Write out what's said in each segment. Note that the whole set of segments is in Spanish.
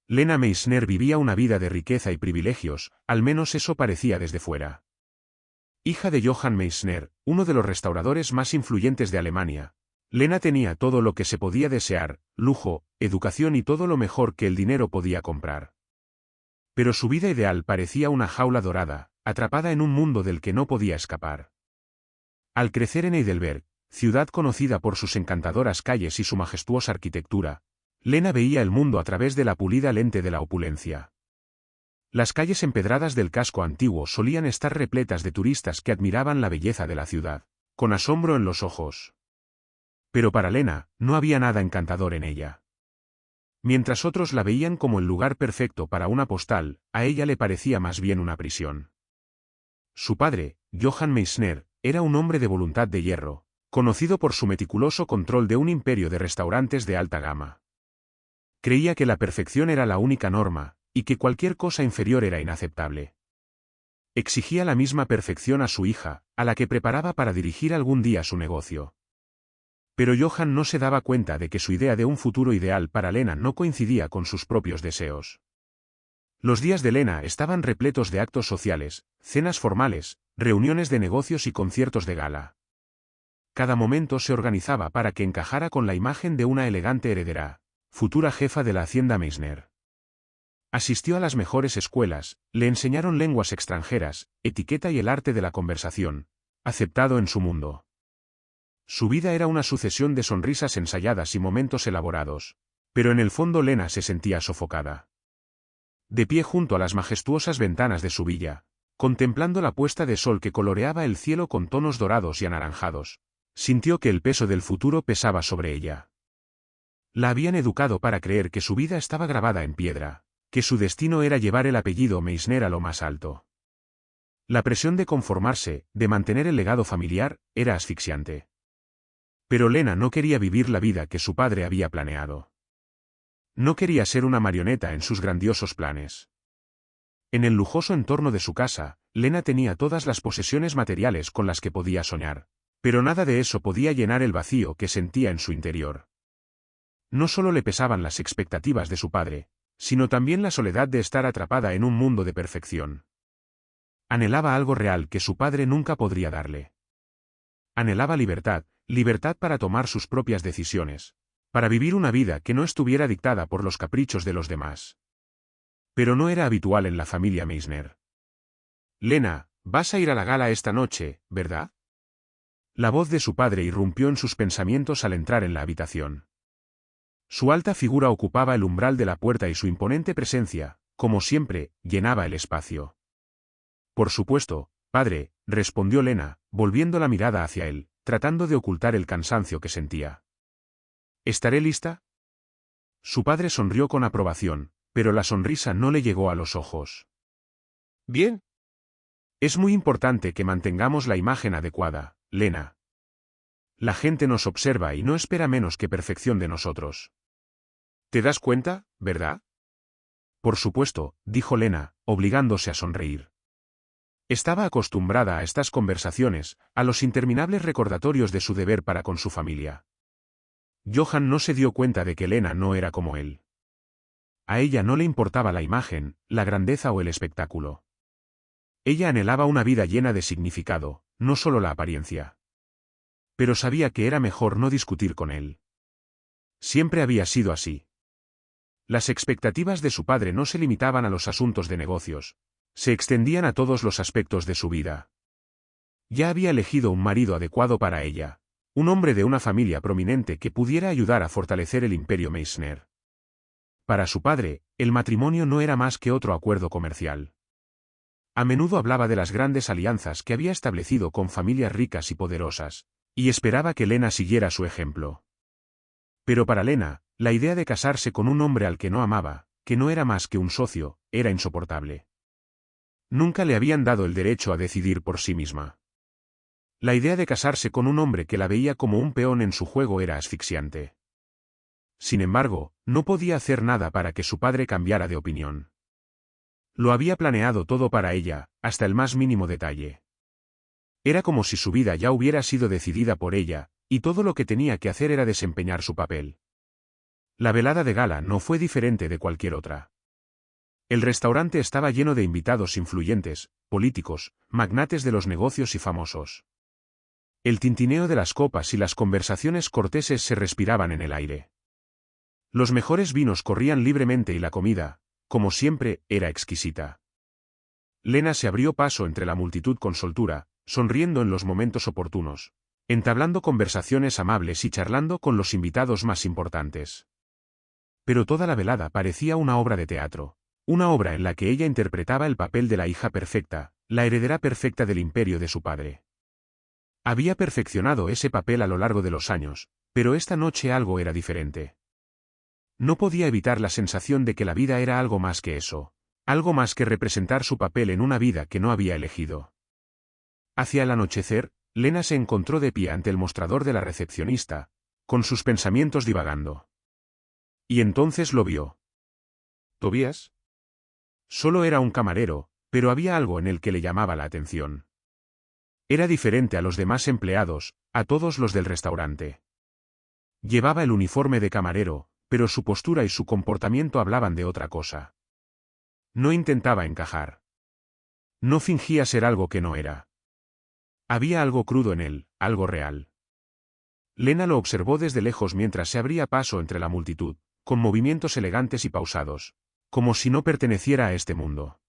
Lena Meissner vivía una vida de riqueza y privilegios, al menos eso parecía desde fuera. Hija de Johann Meissner, uno de los restauradores más influyentes de Alemania, Lena tenía todo lo que se podía desear: lujo, educación y todo lo mejor que el dinero podía comprar. Pero su vida ideal parecía una jaula dorada, atrapada en un mundo del que no podía escapar. Al crecer en Heidelberg, ciudad conocida por sus encantadoras calles y su majestuosa arquitectura, Lena veía el mundo a través de la pulida lente de la opulencia. Las calles empedradas del casco antiguo solían estar repletas de turistas que admiraban la belleza de la ciudad, con asombro en los ojos. Pero para Lena, no había nada encantador en ella. Mientras otros la veían como el lugar perfecto para una postal, a ella le parecía más bien una prisión. Su padre, Johann Meissner, era un hombre de voluntad de hierro, conocido por su meticuloso control de un imperio de restaurantes de alta gama. Creía que la perfección era la única norma, y que cualquier cosa inferior era inaceptable. Exigía la misma perfección a su hija, a la que preparaba para dirigir algún día su negocio. Pero Johann no se daba cuenta de que su idea de un futuro ideal para Lena no coincidía con sus propios deseos. Los días de Lena estaban repletos de actos sociales, cenas formales, reuniones de negocios y conciertos de gala. Cada momento se organizaba para que encajara con la imagen de una elegante heredera, futura jefa de la hacienda Meissner. Asistió a las mejores escuelas, le enseñaron lenguas extranjeras, etiqueta y el arte de la conversación, aceptado en su mundo. Su vida era una sucesión de sonrisas ensayadas y momentos elaborados, pero en el fondo Lena se sentía sofocada. De pie junto a las majestuosas ventanas de su villa, contemplando la puesta de sol que coloreaba el cielo con tonos dorados y anaranjados, sintió que el peso del futuro pesaba sobre ella. La habían educado para creer que su vida estaba grabada en piedra, que su destino era llevar el apellido Meissner a lo más alto. La presión de conformarse, de mantener el legado familiar, era asfixiante. Pero Lena no quería vivir la vida que su padre había planeado. No quería ser una marioneta en sus grandiosos planes. En el lujoso entorno de su casa, Lena tenía todas las posesiones materiales con las que podía soñar, pero nada de eso podía llenar el vacío que sentía en su interior. No solo le pesaban las expectativas de su padre, sino también la soledad de estar atrapada en un mundo de perfección. Anhelaba algo real que su padre nunca podría darle. Anhelaba libertad, libertad para tomar sus propias decisiones, para vivir una vida que no estuviera dictada por los caprichos de los demás. Pero no era habitual en la familia Meissner. «Lena, vas a ir a la gala esta noche, ¿verdad?». La voz de su padre irrumpió en sus pensamientos al entrar en la habitación. Su alta figura ocupaba el umbral de la puerta y su imponente presencia, como siempre, llenaba el espacio. «Por supuesto, padre», respondió Lena, volviendo la mirada hacia él, tratando de ocultar el cansancio que sentía. «¿Estaré lista?». Su padre sonrió con aprobación, pero la sonrisa no le llegó a los ojos. «Bien. Es muy importante que mantengamos la imagen adecuada, Lena. La gente nos observa y no espera menos que perfección de nosotros. ¿Te das cuenta, verdad?». «Por supuesto», dijo Lena, obligándose a sonreír. Estaba acostumbrada a estas conversaciones, a los interminables recordatorios de su deber para con su familia. Johann no se dio cuenta de que Lena no era como él. A ella no le importaba la imagen, la grandeza o el espectáculo. Ella anhelaba una vida llena de significado, no solo la apariencia. Pero sabía que era mejor no discutir con él. Siempre había sido así. Las expectativas de su padre no se limitaban a los asuntos de negocios, se extendían a todos los aspectos de su vida. Ya había elegido un marido adecuado para ella, un hombre de una familia prominente que pudiera ayudar a fortalecer el imperio Meissner. Para su padre, el matrimonio no era más que otro acuerdo comercial. A menudo hablaba de las grandes alianzas que había establecido con familias ricas y poderosas, y esperaba que Lena siguiera su ejemplo. Pero para Lena, la idea de casarse con un hombre al que no amaba, que no era más que un socio, era insoportable. Nunca le habían dado el derecho a decidir por sí misma. La idea de casarse con un hombre que la veía como un peón en su juego era asfixiante. Sin embargo, no podía hacer nada para que su padre cambiara de opinión. Lo había planeado todo para ella, hasta el más mínimo detalle. Era como si su vida ya hubiera sido decidida por ella, y todo lo que tenía que hacer era desempeñar su papel. La velada de gala no fue diferente de cualquier otra. El restaurante estaba lleno de invitados influyentes, políticos, magnates de los negocios y famosos. El tintineo de las copas y las conversaciones corteses se respiraban en el aire. Los mejores vinos corrían libremente y la comida, como siempre, era exquisita. Lena se abrió paso entre la multitud con soltura, sonriendo en los momentos oportunos, entablando conversaciones amables y charlando con los invitados más importantes. Pero toda la velada parecía una obra de teatro, una obra en la que ella interpretaba el papel de la hija perfecta, la heredera perfecta del imperio de su padre. Había perfeccionado ese papel a lo largo de los años, pero esta noche algo era diferente. No podía evitar la sensación de que la vida era algo más que eso, algo más que representar su papel en una vida que no había elegido. Hacia el anochecer, Lena se encontró de pie ante el mostrador de la recepcionista, con sus pensamientos divagando. Y entonces lo vio. ¿Tobías? Solo era un camarero, pero había algo en él que le llamaba la atención. Era diferente a los demás empleados, a todos los del restaurante. Llevaba el uniforme de camarero, pero su postura y su comportamiento hablaban de otra cosa. No intentaba encajar. No fingía ser algo que no era. Había algo crudo en él, algo real. Lena lo observó desde lejos mientras se abría paso entre la multitud, con movimientos elegantes y pausados, como si no perteneciera a este mundo.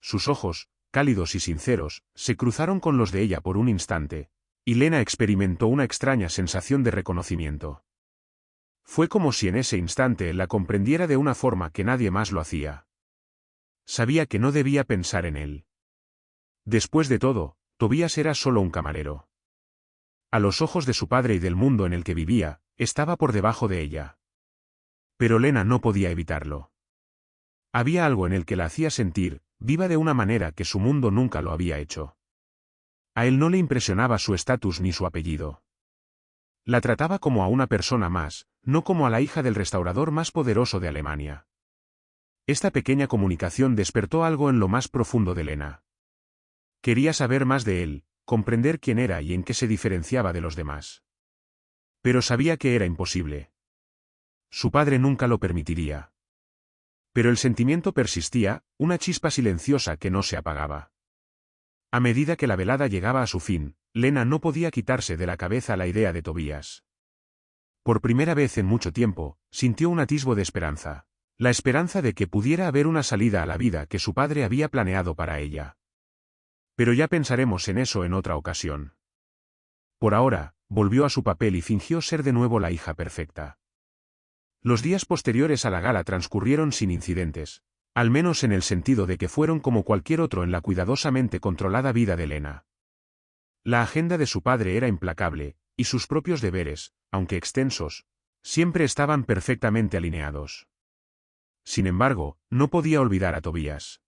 Sus ojos, cálidos y sinceros, se cruzaron con los de ella por un instante, y Lena experimentó una extraña sensación de reconocimiento. Fue como si en ese instante la comprendiera de una forma que nadie más lo hacía. Sabía que no debía pensar en él. Después de todo, Tobías era solo un camarero. A los ojos de su padre y del mundo en el que vivía, estaba por debajo de ella. Pero Lena no podía evitarlo. Había algo en el que la hacía sentir, viva de una manera que su mundo nunca lo había hecho. A él no le impresionaba su estatus ni su apellido. La trataba como a una persona más, no como a la hija del restaurador más poderoso de Alemania. Esta pequeña comunicación despertó algo en lo más profundo de Lena. Quería saber más de él, comprender quién era y en qué se diferenciaba de los demás. Pero sabía que era imposible. Su padre nunca lo permitiría. Pero el sentimiento persistía, una chispa silenciosa que no se apagaba. A medida que la velada llegaba a su fin, Lena no podía quitarse de la cabeza la idea de Tobías. Por primera vez en mucho tiempo, sintió un atisbo de esperanza. La esperanza de que pudiera haber una salida a la vida que su padre había planeado para ella. Pero ya pensaremos en eso en otra ocasión. Por ahora, volvió a su papel y fingió ser de nuevo la hija perfecta. Los días posteriores a la gala transcurrieron sin incidentes, al menos en el sentido de que fueron como cualquier otro en la cuidadosamente controlada vida de Lena. La agenda de su padre era implacable, y sus propios deberes, aunque extensos, siempre estaban perfectamente alineados. Sin embargo, no podía olvidar a Tobías.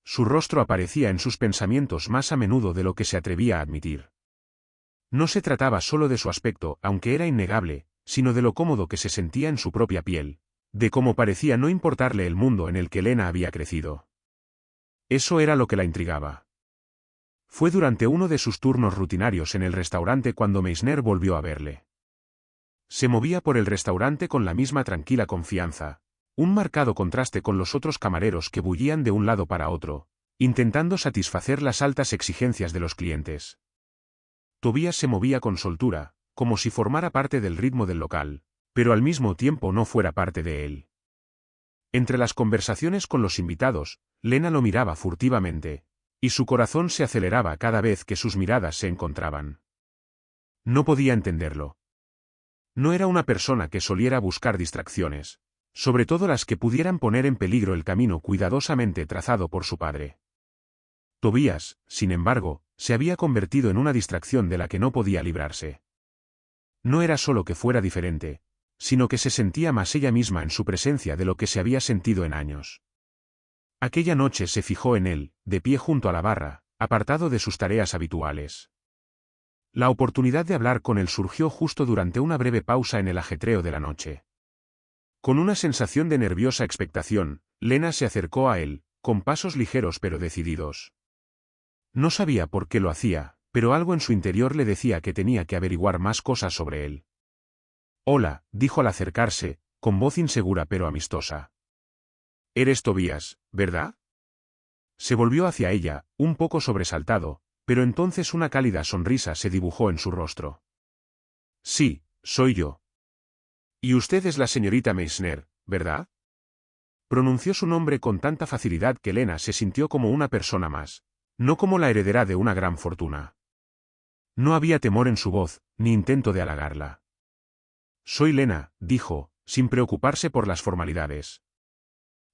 Su rostro aparecía en sus pensamientos más a menudo de lo que se atrevía a admitir. No se trataba solo de su aspecto, aunque era innegable, sino de lo cómodo que se sentía en su propia piel, de cómo parecía no importarle el mundo en el que Lena había crecido. Eso era lo que la intrigaba. Fue durante uno de sus turnos rutinarios en el restaurante cuando Meissner volvió a verle. Se movía por el restaurante con la misma tranquila confianza, un marcado contraste con los otros camareros que bullían de un lado para otro, intentando satisfacer las altas exigencias de los clientes. Tobías se movía con soltura, como si formara parte del ritmo del local, pero al mismo tiempo no fuera parte de él. Entre las conversaciones con los invitados, Lena lo miraba furtivamente, y su corazón se aceleraba cada vez que sus miradas se encontraban. No podía entenderlo. No era una persona que soliera buscar distracciones, sobre todo las que pudieran poner en peligro el camino cuidadosamente trazado por su padre. Tobías, sin embargo, se había convertido en una distracción de la que no podía librarse. No era solo que fuera diferente, sino que se sentía más ella misma en su presencia de lo que se había sentido en años. Aquella noche se fijó en él, de pie junto a la barra, apartado de sus tareas habituales. La oportunidad de hablar con él surgió justo durante una breve pausa en el ajetreo de la noche. Con una sensación de nerviosa expectación, Lena se acercó a él, con pasos ligeros pero decididos. No sabía por qué lo hacía, pero algo en su interior le decía que tenía que averiguar más cosas sobre él. «Hola», dijo al acercarse, con voz insegura pero amistosa. Eres Tobías, ¿verdad? Se volvió hacia ella, un poco sobresaltado, pero entonces una cálida sonrisa se dibujó en su rostro. Sí, soy yo. Y usted es la señorita Meissner, ¿verdad? Pronunció su nombre con tanta facilidad que Lena se sintió como una persona más, no como la heredera de una gran fortuna. No había temor en su voz, ni intento de halagarla. Soy Lena, dijo, sin preocuparse por las formalidades.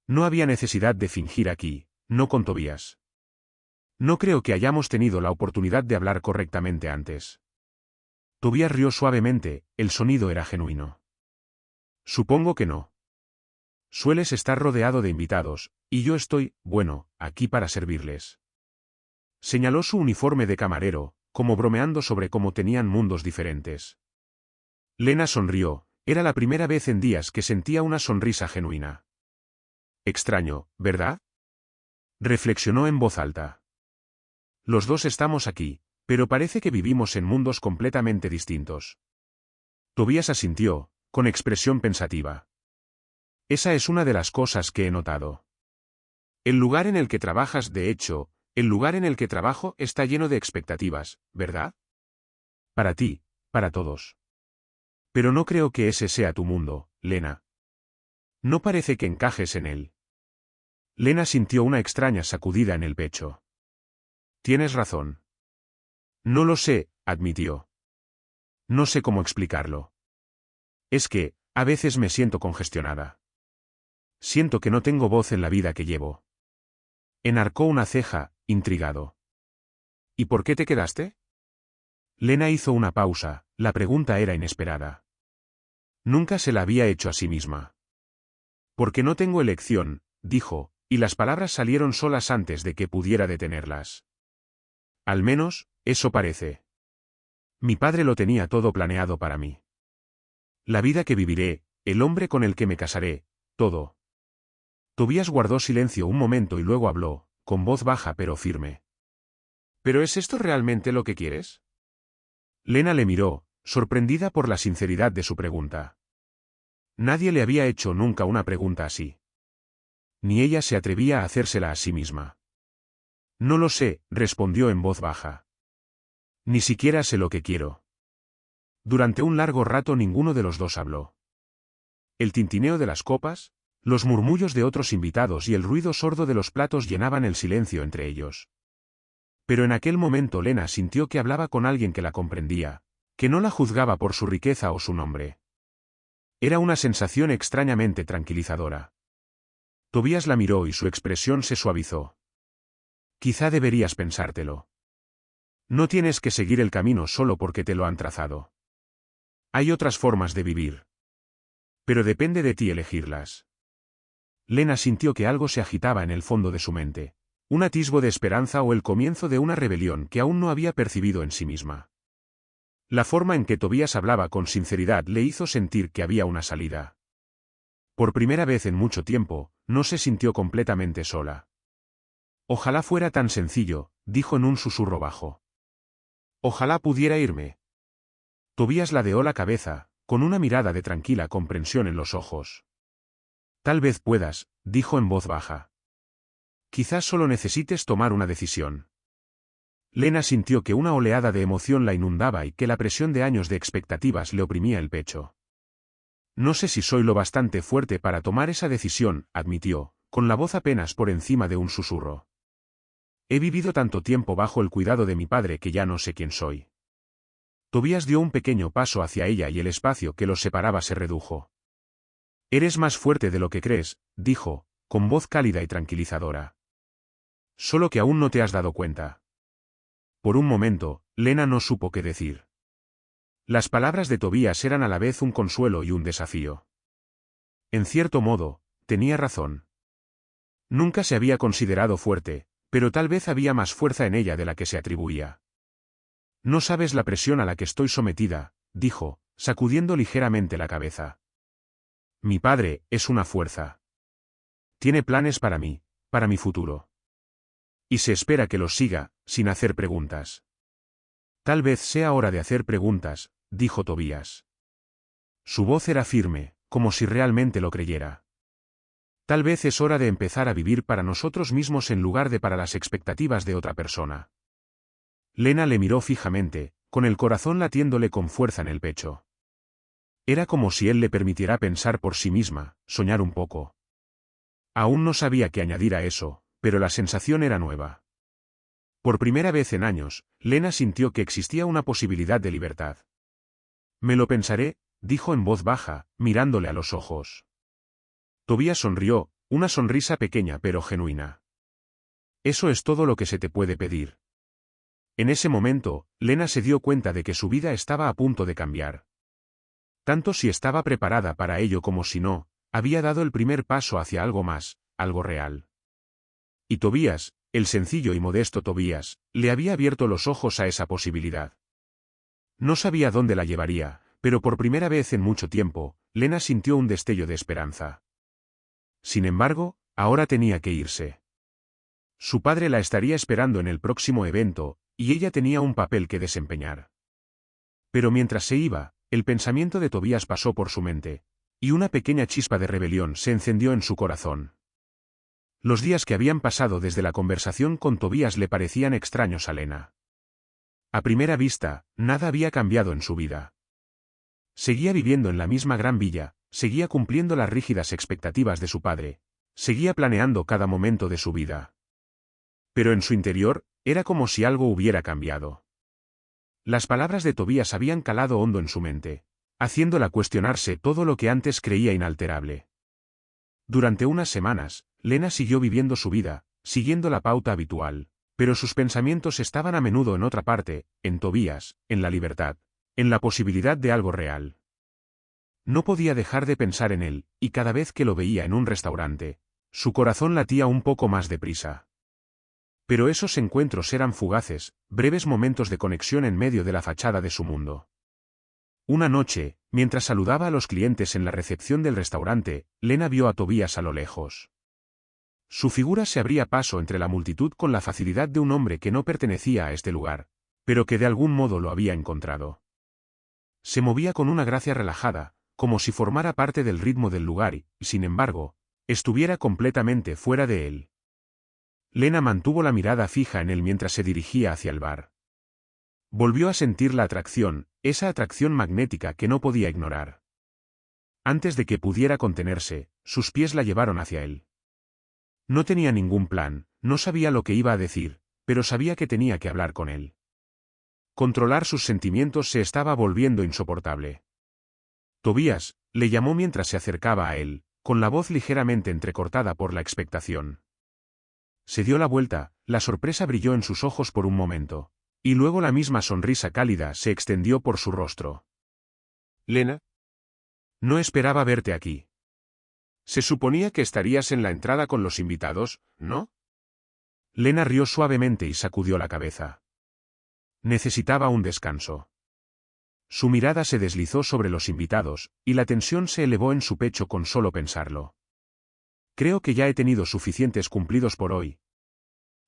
No había necesidad de fingir aquí, no con Tobías. No creo que hayamos tenido la oportunidad de hablar correctamente antes. Tobías rió suavemente, el sonido era genuino. Supongo que no. Sueles estar rodeado de invitados, y yo estoy, bueno, aquí para servirles. Señaló su uniforme de camarero, como bromeando sobre cómo tenían mundos diferentes. Lena sonrió, era la primera vez en días que sentía una sonrisa genuina. Extraño, ¿verdad? Reflexionó en voz alta. Los dos estamos aquí, pero parece que vivimos en mundos completamente distintos. Tobías asintió, con expresión pensativa. Esa es una de las cosas que he notado. El lugar en el que trabajas, de hecho, el lugar en el que trabajo está lleno de expectativas, ¿verdad? Para ti, para todos. Pero no creo que ese sea tu mundo, Lena. No parece que encajes en él. Lena sintió una extraña sacudida en el pecho. Tienes razón. No lo sé, admitió. No sé cómo explicarlo. Es que, a veces me siento congestionada. Siento que no tengo voz en la vida que llevo. Enarcó una ceja, intrigado. ¿Y por qué te quedaste? Lena hizo una pausa, la pregunta era inesperada. Nunca se la había hecho a sí misma. Porque no tengo elección, dijo, y las palabras salieron solas antes de que pudiera detenerlas. Al menos, eso parece. Mi padre lo tenía todo planeado para mí. La vida que viviré, el hombre con el que me casaré, todo. Tobías guardó silencio un momento y luego habló, con voz baja pero firme. ¿Pero es esto realmente lo que quieres? Lena le miró, sorprendida por la sinceridad de su pregunta. Nadie le había hecho nunca una pregunta así. Ni ella se atrevía a hacérsela a sí misma. No lo sé, respondió en voz baja. Ni siquiera sé lo que quiero. Durante un largo rato ninguno de los dos habló. El tintineo de las copas, los murmullos de otros invitados y el ruido sordo de los platos llenaban el silencio entre ellos. Pero en aquel momento Lena sintió que hablaba con alguien que la comprendía, que no la juzgaba por su riqueza o su nombre. Era una sensación extrañamente tranquilizadora. Tobías la miró y su expresión se suavizó. Quizá deberías pensártelo. No tienes que seguir el camino solo porque te lo han trazado. Hay otras formas de vivir. Pero depende de ti elegirlas. Lena sintió que algo se agitaba en el fondo de su mente, un atisbo de esperanza o el comienzo de una rebelión que aún no había percibido en sí misma. La forma en que Tobías hablaba con sinceridad le hizo sentir que había una salida. Por primera vez en mucho tiempo, no se sintió completamente sola. Ojalá fuera tan sencillo, dijo en un susurro bajo. Ojalá pudiera irme. Tobías ladeó la cabeza, con una mirada de tranquila comprensión en los ojos. Tal vez puedas, dijo en voz baja. Quizás solo necesites tomar una decisión. Lena sintió que una oleada de emoción la inundaba y que la presión de años de expectativas le oprimía el pecho. No sé si soy lo bastante fuerte para tomar esa decisión, admitió, con la voz apenas por encima de un susurro. He vivido tanto tiempo bajo el cuidado de mi padre que ya no sé quién soy. Tobías dio un pequeño paso hacia ella y el espacio que los separaba se redujo. Eres más fuerte de lo que crees, dijo, con voz cálida y tranquilizadora. Solo que aún no te has dado cuenta. Por un momento, Lena no supo qué decir. Las palabras de Tobías eran a la vez un consuelo y un desafío. En cierto modo, tenía razón. Nunca se había considerado fuerte, pero tal vez había más fuerza en ella de la que se atribuía. No sabes la presión a la que estoy sometida, dijo, sacudiendo ligeramente la cabeza. Mi padre es una fuerza. Tiene planes para mí, para mi futuro. Y se espera que los siga, sin hacer preguntas. Tal vez sea hora de hacer preguntas, dijo Tobías. Su voz era firme, como si realmente lo creyera. Tal vez es hora de empezar a vivir para nosotros mismos en lugar de para las expectativas de otra persona. Lena le miró fijamente, con el corazón latiéndole con fuerza en el pecho. Era como si él le permitiera pensar por sí misma, soñar un poco. Aún no sabía qué añadir a eso, pero la sensación era nueva. Por primera vez en años, Lena sintió que existía una posibilidad de libertad. Me lo pensaré, dijo en voz baja, mirándole a los ojos. Tobías sonrió, una sonrisa pequeña pero genuina. Eso es todo lo que se te puede pedir. En ese momento, Lena se dio cuenta de que su vida estaba a punto de cambiar. Tanto si estaba preparada para ello como si no, había dado el primer paso hacia algo más, algo real. Y Tobías, el sencillo y modesto Tobías, le había abierto los ojos a esa posibilidad. No sabía dónde la llevaría, pero por primera vez en mucho tiempo, Lena sintió un destello de esperanza. Sin embargo, ahora tenía que irse. Su padre la estaría esperando en el próximo evento, y ella tenía un papel que desempeñar. Pero mientras se iba, el pensamiento de Tobías pasó por su mente, y una pequeña chispa de rebelión se encendió en su corazón. Los días que habían pasado desde la conversación con Tobías le parecían extraños a Lena. A primera vista, nada había cambiado en su vida. Seguía viviendo en la misma gran villa, seguía cumpliendo las rígidas expectativas de su padre, seguía planeando cada momento de su vida. Pero en su interior, era como si algo hubiera cambiado. Las palabras de Tobías habían calado hondo en su mente, haciéndola cuestionarse todo lo que antes creía inalterable. Durante unas semanas, Lena siguió viviendo su vida, siguiendo la pauta habitual, pero sus pensamientos estaban a menudo en otra parte, en Tobías, en la libertad, en la posibilidad de algo real. No podía dejar de pensar en él, y cada vez que lo veía en un restaurante, su corazón latía un poco más deprisa. Pero esos encuentros eran fugaces, breves momentos de conexión en medio de la fachada de su mundo. Una noche, mientras saludaba a los clientes en la recepción del restaurante, Lena vio a Tobías a lo lejos. Su figura se abría paso entre la multitud con la facilidad de un hombre que no pertenecía a este lugar, pero que de algún modo lo había encontrado. Se movía con una gracia relajada, como si formara parte del ritmo del lugar y, sin embargo, estuviera completamente fuera de él. Lena mantuvo la mirada fija en él mientras se dirigía hacia el bar. Volvió a sentir la atracción, esa atracción magnética que no podía ignorar. Antes de que pudiera contenerse, sus pies la llevaron hacia él. No tenía ningún plan, no sabía lo que iba a decir, pero sabía que tenía que hablar con él. Controlar sus sentimientos se estaba volviendo insoportable. Tobías, le llamó mientras se acercaba a él, con la voz ligeramente entrecortada por la expectación. Se dio la vuelta, la sorpresa brilló en sus ojos por un momento, y luego la misma sonrisa cálida se extendió por su rostro. «Lena, no esperaba verte aquí. Se suponía que estarías en la entrada con los invitados, ¿no?» Lena rió suavemente y sacudió la cabeza. Necesitaba un descanso. Su mirada se deslizó sobre los invitados, y la tensión se elevó en su pecho con solo pensarlo. Creo que ya he tenido suficientes cumplidos por hoy.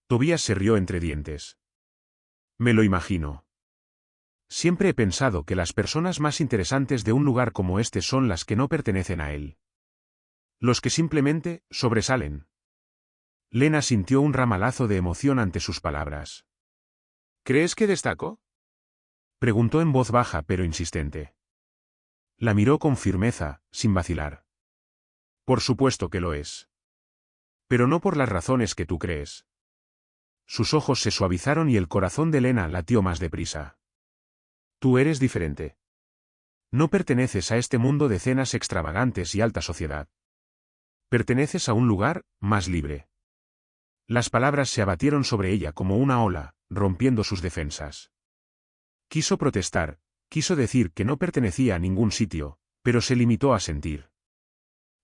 Tobías se rió entre dientes. Me lo imagino. Siempre he pensado que las personas más interesantes de un lugar como este son las que no pertenecen a él. Los que simplemente sobresalen. Lena sintió un ramalazo de emoción ante sus palabras. ¿Crees que destaco?, preguntó en voz baja pero insistente. La miró con firmeza, sin vacilar. Por supuesto que lo es. Pero no por las razones que tú crees. Sus ojos se suavizaron y el corazón de Lena latió más deprisa. Tú eres diferente. No perteneces a este mundo de cenas extravagantes y alta sociedad. Perteneces a un lugar más libre. Las palabras se abatieron sobre ella como una ola, rompiendo sus defensas. Quiso protestar, quiso decir que no pertenecía a ningún sitio, pero se limitó a sentir.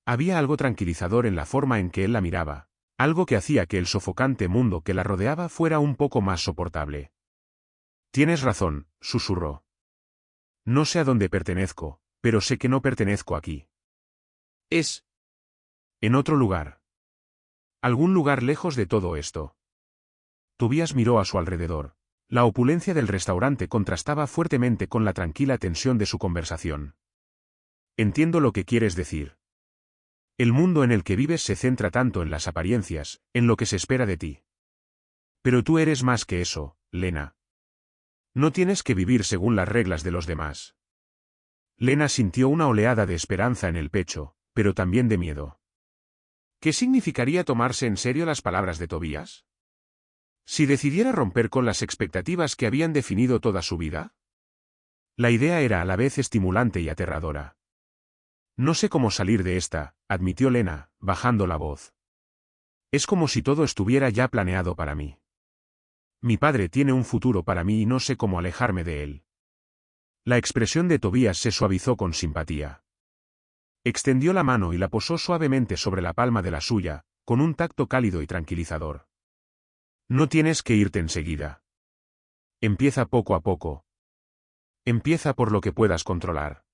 Había algo tranquilizador en la forma en que él la miraba, algo que hacía que el sofocante mundo que la rodeaba fuera un poco más soportable. Tienes razón, susurró. No sé a dónde pertenezco, pero sé que no pertenezco aquí. Es en otro lugar. Algún lugar lejos de todo esto. Tobías miró a su alrededor. La opulencia del restaurante contrastaba fuertemente con la tranquila tensión de su conversación. Entiendo lo que quieres decir. El mundo en el que vives se centra tanto en las apariencias, en lo que se espera de ti. Pero tú eres más que eso, Lena. No tienes que vivir según las reglas de los demás. Lena sintió una oleada de esperanza en el pecho, pero también de miedo. ¿Qué significaría tomarse en serio las palabras de Tobías? Si decidiera romper con las expectativas que habían definido toda su vida. La idea era a la vez estimulante y aterradora. No sé cómo salir de esta, admitió Lena, bajando la voz. Es como si todo estuviera ya planeado para mí. Mi padre tiene un futuro para mí y no sé cómo alejarme de él. La expresión de Tobías se suavizó con simpatía. Extendió la mano y la posó suavemente sobre la palma de la suya, con un tacto cálido y tranquilizador. No tienes que irte enseguida. Empieza poco a poco. Empieza por lo que puedas controlar.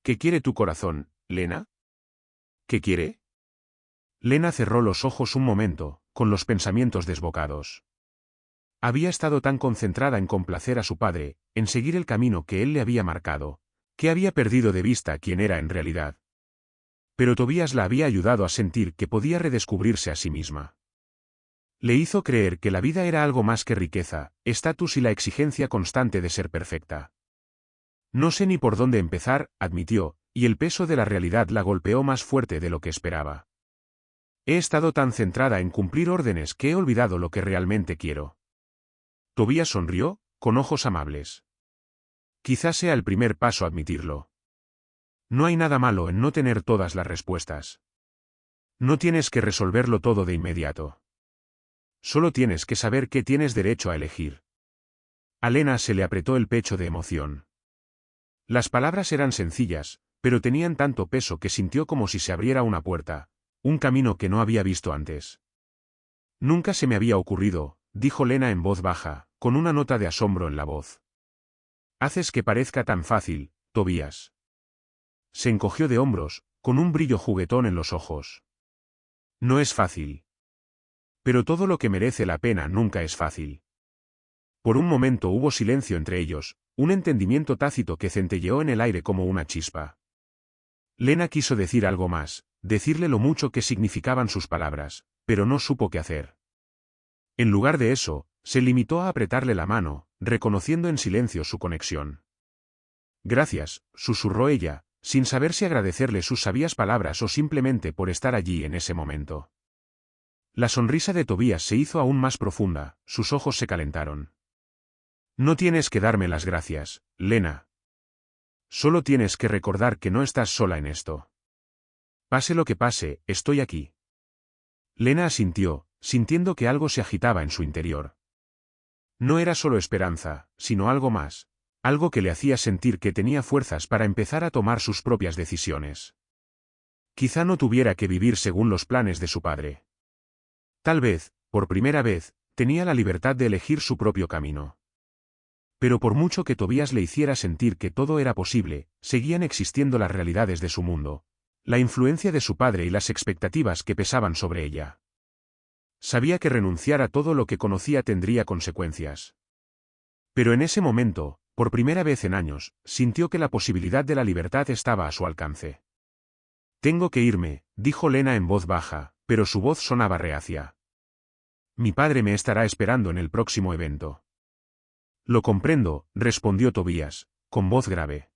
¿Qué quiere tu corazón, Lena? ¿Qué quiere? Lena cerró los ojos un momento, con los pensamientos desbocados. Había estado tan concentrada en complacer a su padre, en seguir el camino que él le había marcado, que había perdido de vista quién era en realidad. Pero Tobías la había ayudado a sentir que podía redescubrirse a sí misma. Le hizo creer que la vida era algo más que riqueza, estatus y la exigencia constante de ser perfecta. No sé ni por dónde empezar, admitió, y el peso de la realidad la golpeó más fuerte de lo que esperaba. He estado tan centrada en cumplir órdenes que he olvidado lo que realmente quiero. Tobías sonrió, con ojos amables. Quizás sea el primer paso admitirlo. No hay nada malo en no tener todas las respuestas. No tienes que resolverlo todo de inmediato. Solo tienes que saber que tienes derecho a elegir. A Lena se le apretó el pecho de emoción. Las palabras eran sencillas, pero tenían tanto peso que sintió como si se abriera una puerta, un camino que no había visto antes. Nunca se me había ocurrido, dijo Lena en voz baja, con una nota de asombro en la voz. Haces que parezca tan fácil, Tobías. Se encogió de hombros, con un brillo juguetón en los ojos. No es fácil. Pero todo lo que merece la pena nunca es fácil. Por un momento hubo silencio entre ellos, un entendimiento tácito que centelleó en el aire como una chispa. Lena quiso decir algo más, decirle lo mucho que significaban sus palabras, pero no supo qué hacer. En lugar de eso, se limitó a apretarle la mano, reconociendo en silencio su conexión. Gracias, susurró ella, sin saber si agradecerle sus sabias palabras o simplemente por estar allí en ese momento. La sonrisa de Tobías se hizo aún más profunda, sus ojos se calentaron. No tienes que darme las gracias, Lena. Solo tienes que recordar que no estás sola en esto. Pase lo que pase, estoy aquí. Lena asintió, sintiendo que algo se agitaba en su interior. No era solo esperanza, sino algo más, algo que le hacía sentir que tenía fuerzas para empezar a tomar sus propias decisiones. Quizá no tuviera que vivir según los planes de su padre. Tal vez, por primera vez, tenía la libertad de elegir su propio camino. Pero por mucho que Tobías le hiciera sentir que todo era posible, seguían existiendo las realidades de su mundo, la influencia de su padre y las expectativas que pesaban sobre ella. Sabía que renunciar a todo lo que conocía tendría consecuencias. Pero en ese momento, por primera vez en años, sintió que la posibilidad de la libertad estaba a su alcance. Tengo que irme, dijo Lena en voz baja, pero su voz sonaba reacia. Mi padre me estará esperando en el próximo evento. Lo comprendo, respondió Tobías, con voz grave.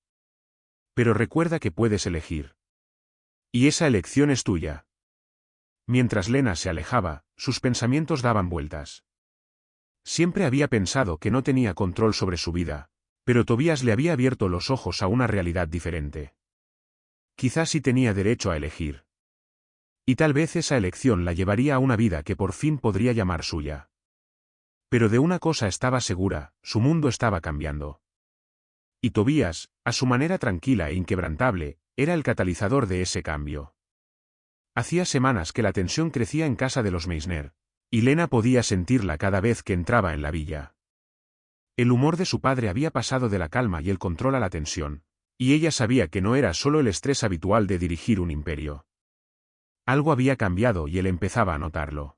Pero recuerda que puedes elegir. Y esa elección es tuya. Mientras Lena se alejaba, sus pensamientos daban vueltas. Siempre había pensado que no tenía control sobre su vida, pero Tobías le había abierto los ojos a una realidad diferente. Quizás sí tenía derecho a elegir. Y tal vez esa elección la llevaría a una vida que por fin podría llamar suya. Pero de una cosa estaba segura, su mundo estaba cambiando. Y Tobías, a su manera tranquila e inquebrantable, era el catalizador de ese cambio. Hacía semanas que la tensión crecía en casa de los Meissner, y Lena podía sentirla cada vez que entraba en la villa. El humor de su padre había pasado de la calma y el control a la tensión, y ella sabía que no era solo el estrés habitual de dirigir un imperio. Algo había cambiado y él empezaba a notarlo.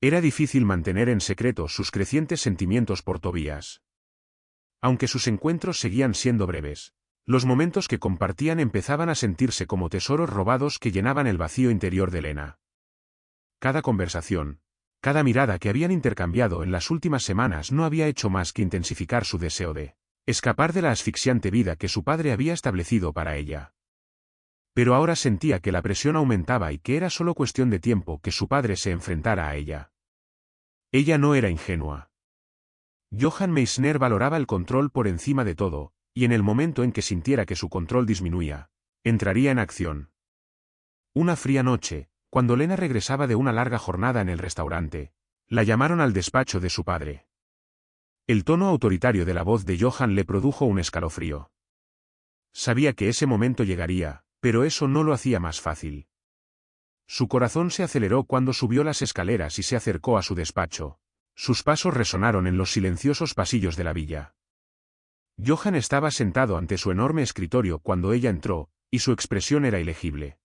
Era difícil mantener en secreto sus crecientes sentimientos por Tobías. Aunque sus encuentros seguían siendo breves, Los momentos que compartían empezaban a sentirse como tesoros robados que llenaban el vacío interior de Lena. Cada conversación, cada mirada que habían intercambiado en las últimas semanas no había hecho más que intensificar su deseo de escapar de la asfixiante vida que su padre había establecido para ella. Pero ahora sentía que la presión aumentaba y que era solo cuestión de tiempo que su padre se enfrentara a ella. Ella no era ingenua. Johann Meissner valoraba el control por encima de todo, y en el momento en que sintiera que su control disminuía, entraría en acción. Una fría noche, cuando Lena regresaba de una larga jornada en el restaurante, la llamaron al despacho de su padre. El tono autoritario de la voz de Johann le produjo un escalofrío. Sabía que ese momento llegaría, pero eso no lo hacía más fácil. Su corazón se aceleró cuando subió las escaleras y se acercó a su despacho. Sus pasos resonaron en los silenciosos pasillos de la villa. Johann estaba sentado ante su enorme escritorio cuando ella entró, y su expresión era ilegible.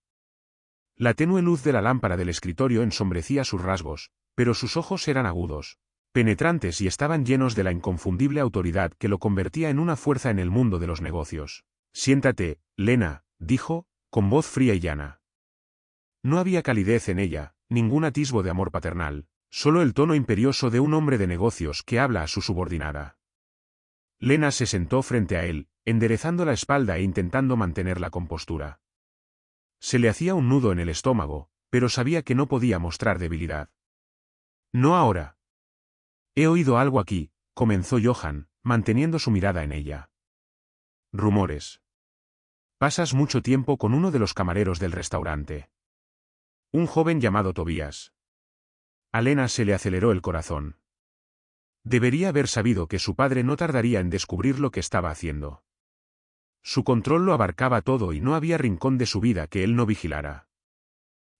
La tenue luz de la lámpara del escritorio ensombrecía sus rasgos, pero sus ojos eran agudos, penetrantes y estaban llenos de la inconfundible autoridad que lo convertía en una fuerza en el mundo de los negocios. «Siéntate, Lena», dijo, con voz fría y llana. No había calidez en ella, ningún atisbo de amor paternal, solo el tono imperioso de un hombre de negocios que habla a su subordinada. Lena se sentó frente a él, enderezando la espalda e intentando mantener la compostura. Se le hacía un nudo en el estómago, pero sabía que no podía mostrar debilidad. «No ahora». «He oído algo aquí», comenzó Johann, manteniendo su mirada en ella. «Rumores. Pasas mucho tiempo con uno de los camareros del restaurante. Un joven llamado Tobías». A Lena se le aceleró el corazón. Debería haber sabido que su padre no tardaría en descubrir lo que estaba haciendo. Su control lo abarcaba todo y no había rincón de su vida que él no vigilara.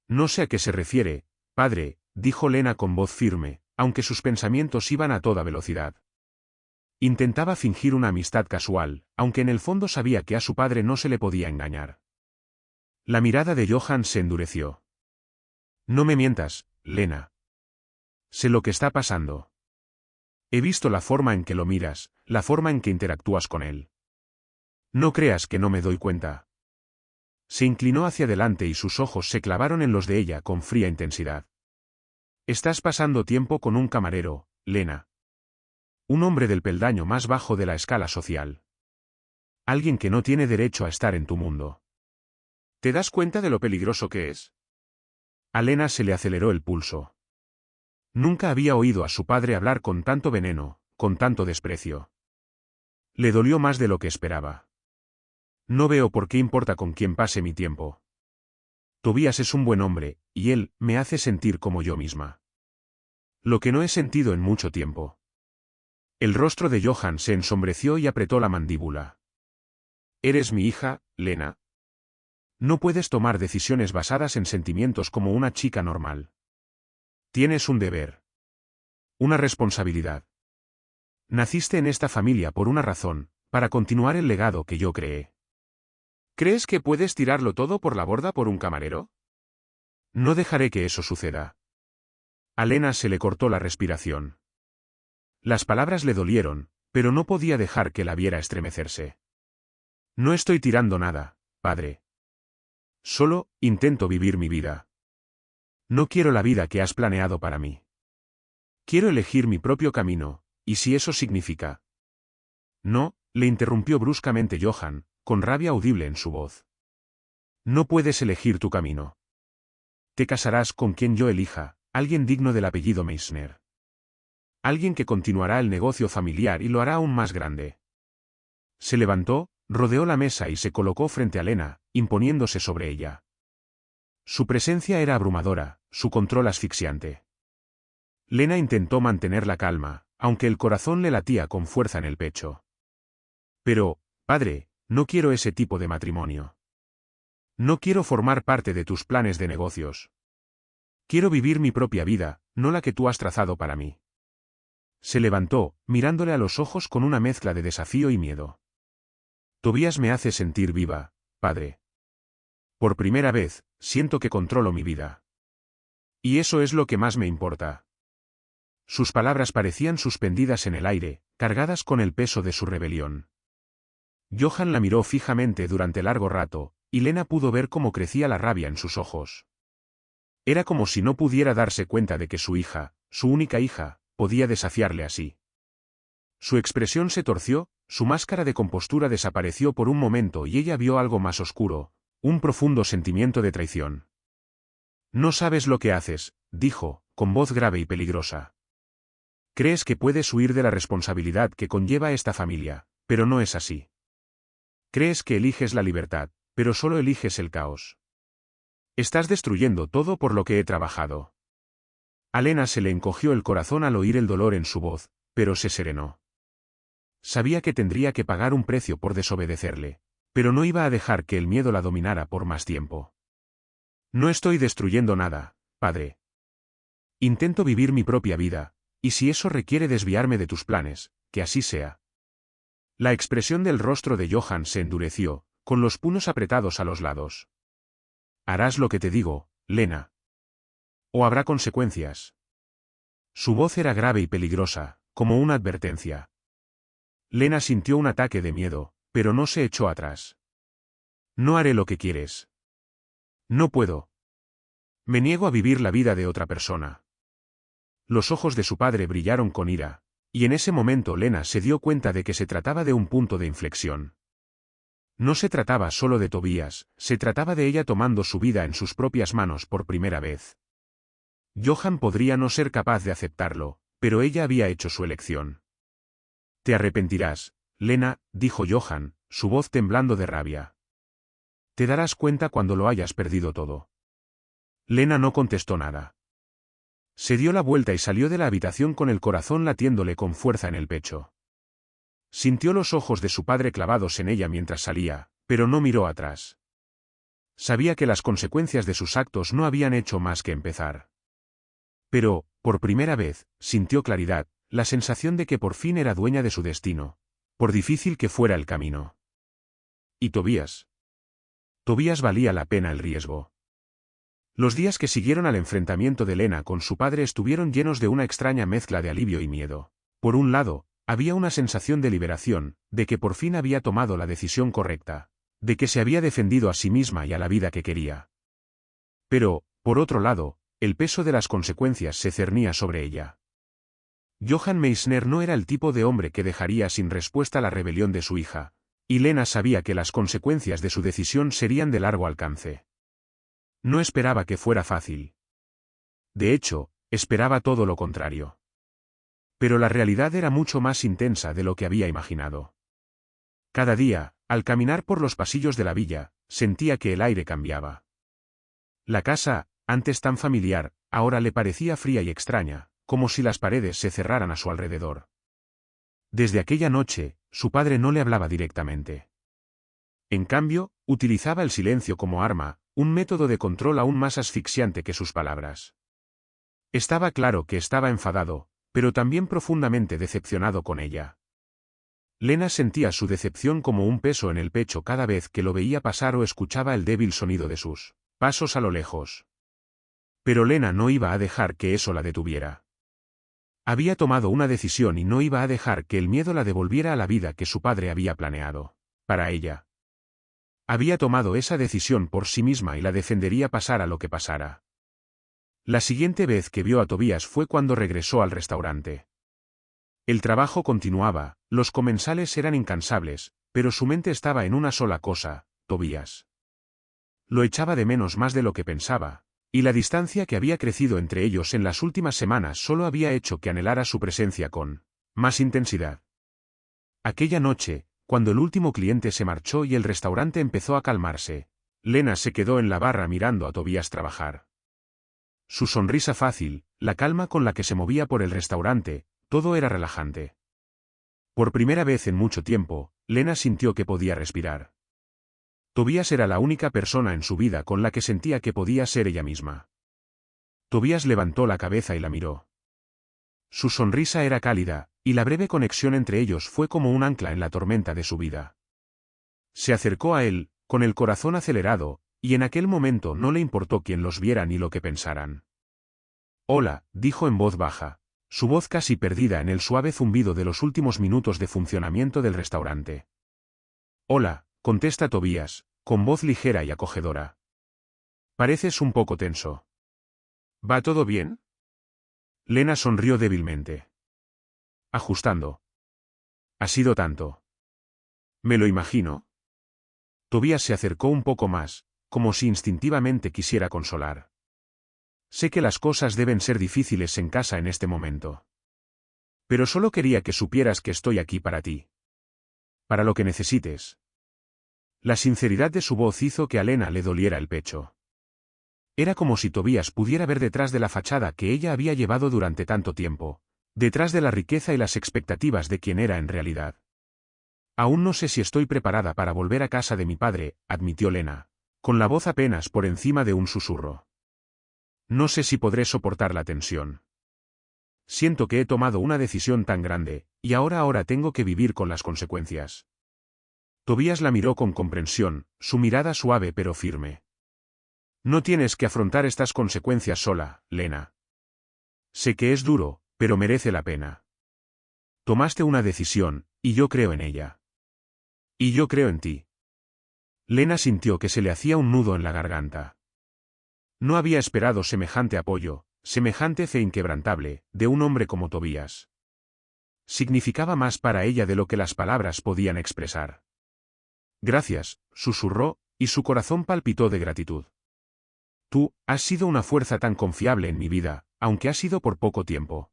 «No sé a qué se refiere, padre», dijo Lena con voz firme, aunque sus pensamientos iban a toda velocidad. Intentaba fingir una amistad casual, aunque en el fondo sabía que a su padre no se le podía engañar. La mirada de Johann se endureció. «No me mientas, Lena. Sé lo que está pasando. He visto la forma en que lo miras, la forma en que interactúas con él. No creas que no me doy cuenta». Se inclinó hacia adelante y sus ojos se clavaron en los de ella con fría intensidad. «Estás pasando tiempo con un camarero, Lena. Un hombre del peldaño más bajo de la escala social. Alguien que no tiene derecho a estar en tu mundo. ¿Te das cuenta de lo peligroso que es?» A Lena se le aceleró el pulso. Nunca había oído a su padre hablar con tanto veneno, con tanto desprecio. Le dolió más de lo que esperaba. «No veo por qué importa con quién pase mi tiempo. Tobías es un buen hombre, y él me hace sentir como yo misma. Lo que no he sentido en mucho tiempo». El rostro de Johann se ensombreció y apretó la mandíbula. «Eres mi hija, Lena. No puedes tomar decisiones basadas en sentimientos como una chica normal. Tienes un deber. Una responsabilidad. Naciste en esta familia por una razón, para continuar el legado que yo creé. ¿Crees que puedes tirarlo todo por la borda por un camarero? No dejaré que eso suceda». A Lena se le cortó la respiración. Las palabras le dolieron, pero no podía dejar que la viera estremecerse. «No estoy tirando nada, padre. Solo, intento vivir mi vida. No quiero la vida que has planeado para mí. Quiero elegir mi propio camino, y si eso significa». «No», le interrumpió bruscamente Johann, con rabia audible en su voz. «No puedes elegir tu camino. Te casarás con quien yo elija, alguien digno del apellido Meissner. Alguien que continuará el negocio familiar y lo hará aún más grande». Se levantó, rodeó la mesa y se colocó frente a Lena, imponiéndose sobre ella. Su presencia era abrumadora, su control asfixiante. Lena intentó mantener la calma, aunque el corazón le latía con fuerza en el pecho. «Pero, padre, no quiero ese tipo de matrimonio. No quiero formar parte de tus planes de negocios. Quiero vivir mi propia vida, no la que tú has trazado para mí». Se levantó, mirándole a los ojos con una mezcla de desafío y miedo. «Tobías me hace sentir viva, padre. Por primera vez, siento que controlo mi vida. Y eso es lo que más me importa». Sus palabras parecían suspendidas en el aire, cargadas con el peso de su rebelión. Johan la miró fijamente durante largo rato, y Lena pudo ver cómo crecía la rabia en sus ojos. Era como si no pudiera darse cuenta de que su hija, su única hija, podía desafiarle así. Su expresión se torció, su máscara de compostura desapareció por un momento y ella vio algo más oscuro, un profundo sentimiento de traición. No sabes lo que haces, dijo, con voz grave y peligrosa. Crees que puedes huir de la responsabilidad que conlleva esta familia, pero no es así. Crees que eliges la libertad, pero solo eliges el caos. Estás destruyendo todo por lo que he trabajado. A Lena se le encogió el corazón al oír el dolor en su voz, pero se serenó. Sabía que tendría que pagar un precio por desobedecerle, pero no iba a dejar que el miedo la dominara por más tiempo. No estoy destruyendo nada, padre. Intento vivir mi propia vida, y si eso requiere desviarme de tus planes, que así sea. La expresión del rostro de Johan se endureció, con los puños apretados a los lados. Harás lo que te digo, Lena. ¿O habrá consecuencias? Su voz era grave y peligrosa, como una advertencia. Lena sintió un ataque de miedo, pero no se echó atrás. No haré lo que quieres. No puedo. Me niego a vivir la vida de otra persona. Los ojos de su padre brillaron con ira, y en ese momento Lena se dio cuenta de que se trataba de un punto de inflexión. No se trataba solo de Tobías, se trataba de ella tomando su vida en sus propias manos por primera vez. Johan podría no ser capaz de aceptarlo, pero ella había hecho su elección. Te arrepentirás, Lena, dijo Johan, su voz temblando de rabia. Te darás cuenta cuando lo hayas perdido todo. Lena no contestó nada. Se dio la vuelta y salió de la habitación con el corazón latiéndole con fuerza en el pecho. Sintió los ojos de su padre clavados en ella mientras salía, pero no miró atrás. Sabía que las consecuencias de sus actos no habían hecho más que empezar. Pero, por primera vez, sintió claridad, la sensación de que por fin era dueña de su destino, por difícil que fuera el camino. ¿Y Tobías? Tobías valía la pena el riesgo. Los días que siguieron al enfrentamiento de Lena con su padre estuvieron llenos de una extraña mezcla de alivio y miedo. Por un lado, había una sensación de liberación, de que por fin había tomado la decisión correcta, de que se había defendido a sí misma y a la vida que quería. Pero, por otro lado, el peso de las consecuencias se cernía sobre ella. Johan Meissner no era el tipo de hombre que dejaría sin respuesta la rebelión de su hija, y Lena sabía que las consecuencias de su decisión serían de largo alcance. No esperaba que fuera fácil. De hecho, esperaba todo lo contrario. Pero la realidad era mucho más intensa de lo que había imaginado. Cada día, al caminar por los pasillos de la villa, sentía que el aire cambiaba. La casa, antes tan familiar, ahora le parecía fría y extraña, como si las paredes se cerraran a su alrededor. Desde aquella noche, su padre no le hablaba directamente. En cambio, utilizaba el silencio como arma, un método de control aún más asfixiante que sus palabras. Estaba claro que estaba enfadado, pero también profundamente decepcionado con ella. Lena sentía su decepción como un peso en el pecho cada vez que lo veía pasar o escuchaba el débil sonido de sus pasos a lo lejos. Pero Lena no iba a dejar que eso la detuviera. Había tomado una decisión y no iba a dejar que el miedo la devolviera a la vida que su padre había planeado para ella. Había tomado esa decisión por sí misma y la defendería pasara lo que pasara. La siguiente vez que vio a Tobías fue cuando regresó al restaurante. El trabajo continuaba, los comensales eran incansables, pero su mente estaba en una sola cosa, Tobías. Lo echaba de menos más de lo que pensaba, y la distancia que había crecido entre ellos en las últimas semanas solo había hecho que anhelara su presencia con más intensidad. Aquella noche, cuando el último cliente se marchó y el restaurante empezó a calmarse, Lena se quedó en la barra mirando a Tobías trabajar. Su sonrisa fácil, la calma con la que se movía por el restaurante, todo era relajante. Por primera vez en mucho tiempo, Lena sintió que podía respirar. Tobías era la única persona en su vida con la que sentía que podía ser ella misma. Tobías levantó la cabeza y la miró. Su sonrisa era cálida, y la breve conexión entre ellos fue como un ancla en la tormenta de su vida. Se acercó a él, con el corazón acelerado, y en aquel momento no le importó quién los viera ni lo que pensaran. Hola, dijo en voz baja, su voz casi perdida en el suave zumbido de los últimos minutos de funcionamiento del restaurante. Hola, contesta Tobías, con voz ligera y acogedora. Pareces un poco tenso. ¿Va todo bien? Lena sonrió débilmente. Ajustando. Ha sido tanto. Me lo imagino. Tobías se acercó un poco más, como si instintivamente quisiera consolar. Sé que las cosas deben ser difíciles en casa en este momento. Pero solo quería que supieras que estoy aquí para ti. Para lo que necesites. La sinceridad de su voz hizo que a Lena le doliera el pecho. Era como si Tobías pudiera ver detrás de la fachada que ella había llevado durante tanto tiempo, detrás de la riqueza y las expectativas de quien era en realidad. Aún no sé si estoy preparada para volver a casa de mi padre, admitió Lena, con la voz apenas por encima de un susurro. No sé si podré soportar la tensión. Siento que he tomado una decisión tan grande, y ahora tengo que vivir con las consecuencias. Tobías la miró con comprensión, su mirada suave pero firme. No tienes que afrontar estas consecuencias sola, Lena. Sé que es duro, pero merece la pena. Tomaste una decisión, y yo creo en ella. Y yo creo en ti. Lena sintió que se le hacía un nudo en la garganta. No había esperado semejante apoyo, semejante fe inquebrantable, de un hombre como Tobías. Significaba más para ella de lo que las palabras podían expresar. Gracias, susurró, y su corazón palpitó de gratitud. Tú, has sido una fuerza tan confiable en mi vida, aunque ha sido por poco tiempo.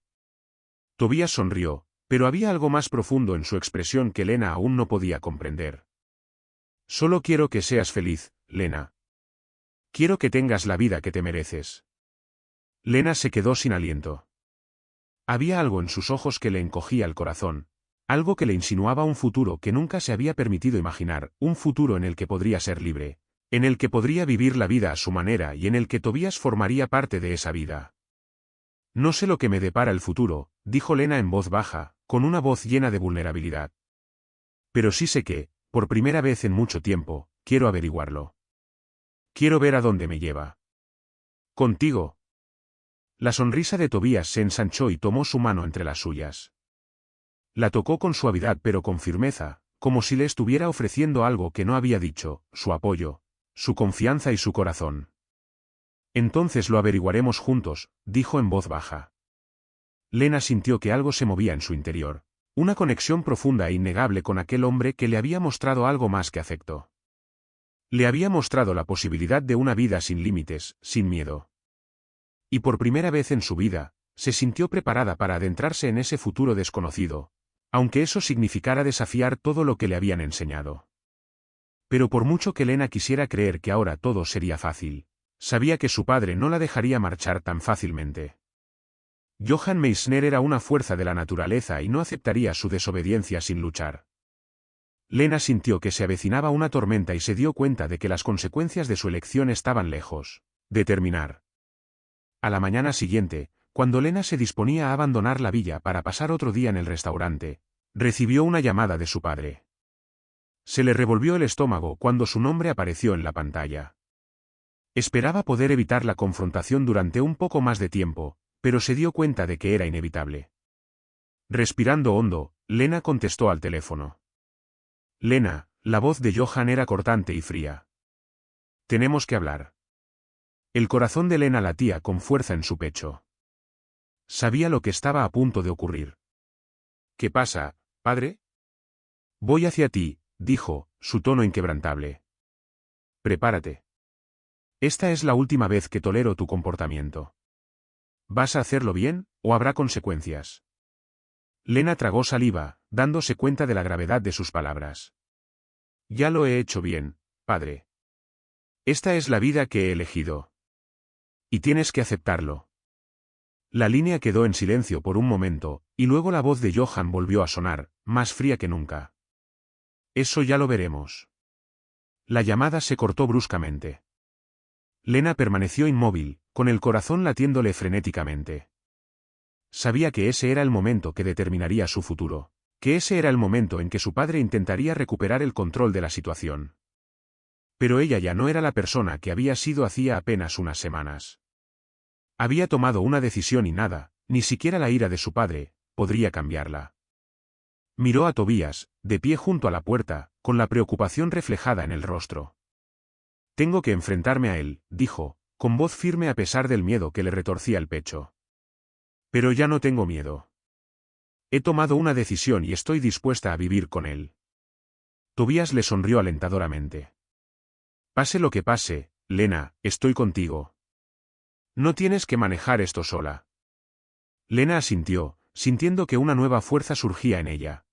Tobías sonrió, pero había algo más profundo en su expresión que Lena aún no podía comprender. Solo quiero que seas feliz, Lena. Quiero que tengas la vida que te mereces. Lena se quedó sin aliento. Había algo en sus ojos que le encogía el corazón, algo que le insinuaba un futuro que nunca se había permitido imaginar, un futuro en el que podría ser libre, en el que podría vivir la vida a su manera y en el que Tobías formaría parte de esa vida. No sé lo que me depara el futuro, dijo Lena en voz baja, con una voz llena de vulnerabilidad. Pero sí sé que, por primera vez en mucho tiempo, quiero averiguarlo. Quiero ver a dónde me lleva. ¿Contigo? La sonrisa de Tobías se ensanchó y tomó su mano entre las suyas. La tocó con suavidad pero con firmeza, como si le estuviera ofreciendo algo que no había dicho, su apoyo, su confianza y su corazón. Entonces lo averiguaremos juntos, dijo en voz baja. Lena sintió que algo se movía en su interior, una conexión profunda e innegable con aquel hombre que le había mostrado algo más que afecto. Le había mostrado la posibilidad de una vida sin límites, sin miedo. Y por primera vez en su vida, se sintió preparada para adentrarse en ese futuro desconocido, aunque eso significara desafiar todo lo que le habían enseñado. Pero por mucho que Lena quisiera creer que ahora todo sería fácil, sabía que su padre no la dejaría marchar tan fácilmente. Johann Meissner era una fuerza de la naturaleza y no aceptaría su desobediencia sin luchar. Lena sintió que se avecinaba una tormenta y se dio cuenta de que las consecuencias de su elección estaban lejos de terminar. A la mañana siguiente, cuando Lena se disponía a abandonar la villa para pasar otro día en el restaurante, recibió una llamada de su padre. Se le revolvió el estómago cuando su nombre apareció en la pantalla. Esperaba poder evitar la confrontación durante un poco más de tiempo, pero se dio cuenta de que era inevitable. Respirando hondo, Lena contestó al teléfono. Lena, la voz de Johann era cortante y fría. Tenemos que hablar. El corazón de Lena latía con fuerza en su pecho. Sabía lo que estaba a punto de ocurrir. ¿Qué pasa, padre? Voy hacia ti, dijo, su tono inquebrantable. Prepárate. Esta es la última vez que tolero tu comportamiento. ¿Vas a hacerlo bien, o habrá consecuencias? Lena tragó saliva, dándose cuenta de la gravedad de sus palabras. Ya lo he hecho bien, padre. Esta es la vida que he elegido. Y tienes que aceptarlo. La línea quedó en silencio por un momento, y luego la voz de Johann volvió a sonar, más fría que nunca. Eso ya lo veremos. La llamada se cortó bruscamente. Lena permaneció inmóvil, con el corazón latiéndole frenéticamente. Sabía que ese era el momento que determinaría su futuro, que ese era el momento en que su padre intentaría recuperar el control de la situación. Pero ella ya no era la persona que había sido hacía apenas unas semanas. Había tomado una decisión y nada, ni siquiera la ira de su padre, podría cambiarla. Miró a Tobías, de pie junto a la puerta, con la preocupación reflejada en el rostro. Tengo que enfrentarme a él, dijo, con voz firme a pesar del miedo que le retorcía el pecho. Pero ya no tengo miedo. He tomado una decisión y estoy dispuesta a vivir con él. Tobías le sonrió alentadoramente. Pase lo que pase, Lena, estoy contigo. No tienes que manejar esto sola. Lena asintió, sintiendo que una nueva fuerza surgía en ella.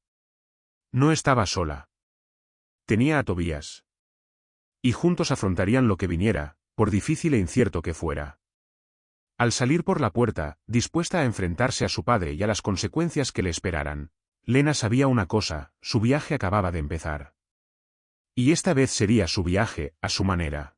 No estaba sola. Tenía a Tobías. Y juntos afrontarían lo que viniera, por difícil e incierto que fuera. Al salir por la puerta, dispuesta a enfrentarse a su padre y a las consecuencias que le esperaran, Lena sabía una cosa: su viaje acababa de empezar. Y esta vez sería su viaje, a su manera.